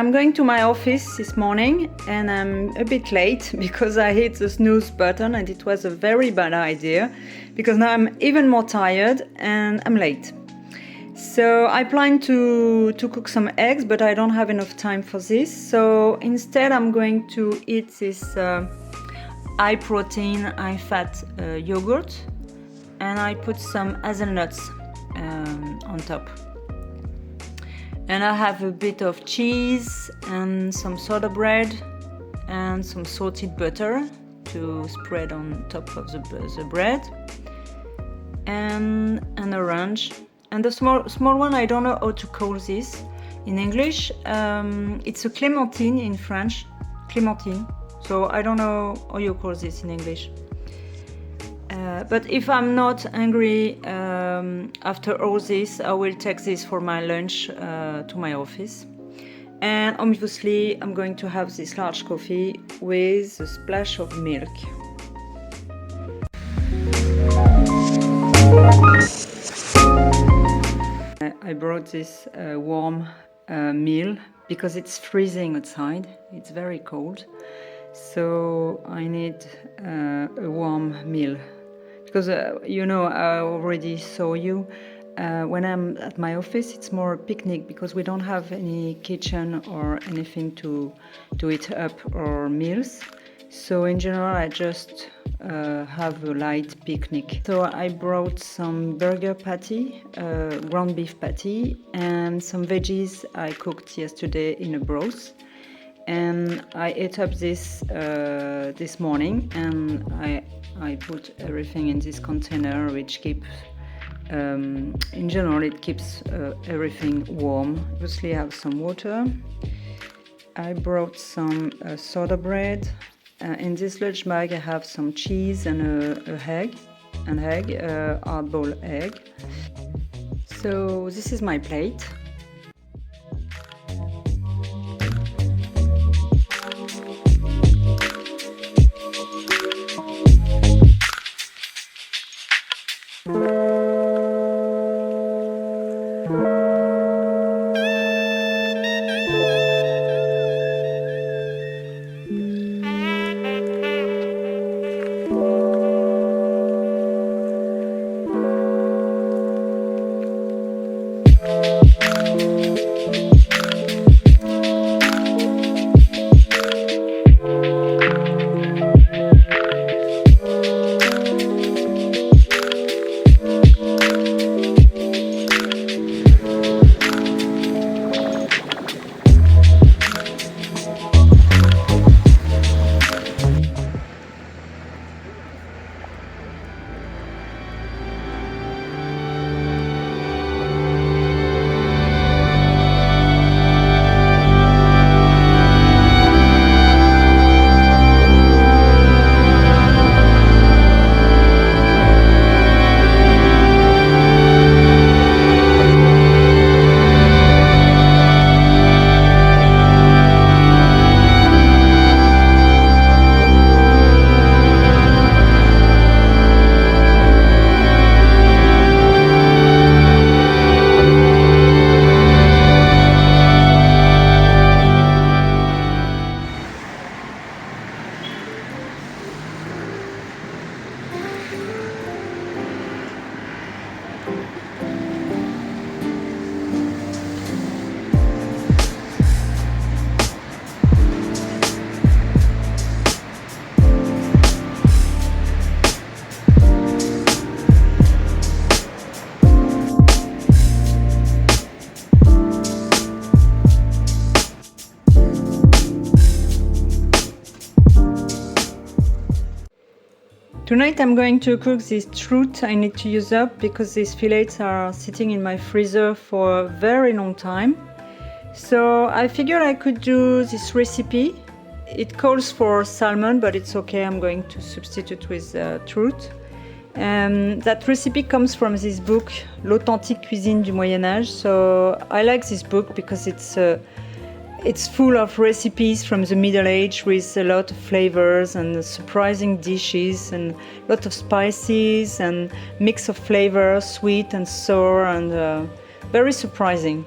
I'm going to my office this morning and I'm a bit late because I hit the snooze button and it was a very bad idea because now I'm even more tired and I'm late. So I plan to cook some eggs, but I don't have enough time for this. So instead I'm going to eat this high protein, high fat yogurt, and I put some hazelnuts on top. And I have a bit of cheese and some soda bread and some salted butter to spread on top of the bread, and an orange. And the small one, I don't know how to call this in English. It's a clémentine in French, clémentine. So I don't know how you call this in English. But if I'm not hungry after all this, I will take this for my lunch to my office. And obviously, I'm going to have this large coffee with a splash of milk. I brought this warm meal because it's freezing outside. It's very cold. So I need a warm meal. Because, I already saw you. When I'm at my office, it's more a picnic because we don't have any kitchen or anything to eat up our meals. So in general, I just have a light picnic. So I brought some burger patty, ground beef patty, and some veggies I cooked yesterday in a broth. And I ate up this morning, and I put everything in this container, which keeps, in general, it keeps everything warm. Obviously, I have some water. I brought some soda bread. In this lunch bag, I have some cheese and an egg, hard-boiled egg. So this is my plate. Tonight I'm going to cook this trout I need to use up because these fillets are sitting in my freezer for a very long time. So I figured I could do this recipe. It calls for salmon, but it's okay, I'm going to substitute with trout. That recipe comes from this book, L'authentique cuisine du Moyen Âge. So I like this book because it's full of recipes from the Middle Age with a lot of flavors and surprising dishes and a lot of spices and mix of flavors, sweet and sour, and very surprising.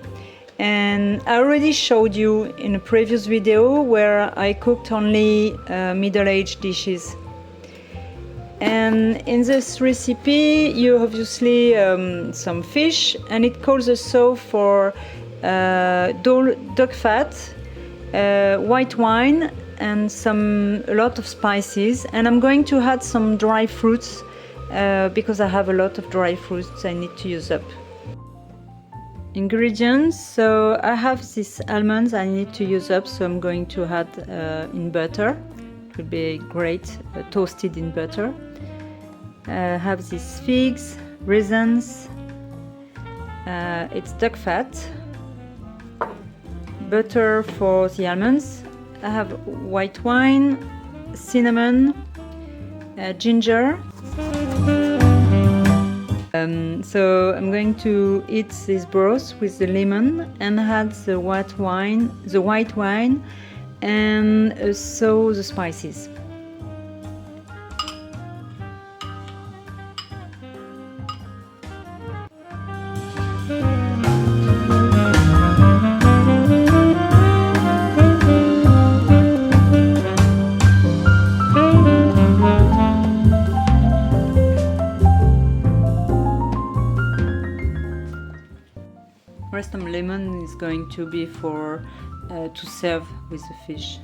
And I already showed you in a previous video where I cooked only middle-aged dishes. And in this recipe you obviously some fish, and it calls also for duck fat, white wine, and a lot of spices. And I'm going to add some dry fruits because I have a lot of dry fruits I need to use up. Ingredients: so I have these almonds I need to use up, so I'm going to add in butter. It will be great, toasted in butter. I have these figs, raisins, it's duck fat, butter for the almonds. I have white wine, cinnamon, ginger. So I'm going to eat this broth with the lemon and add the white wine, and also the spices. Rest of lemon is going to be for to serve with the fish.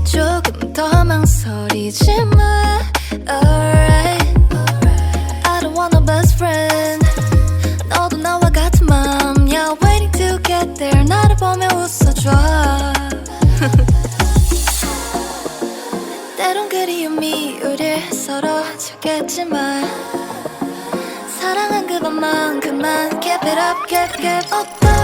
조금 더 망설이지 마. Alright, I don't want a best friend. 너도 나와 같은 맘이야. Waiting to get there. 나를 보며 웃어줘. 때론 그리움이 우릴 서로 쳤겠지만 사랑한 그것만큼만 keep it up, keep up.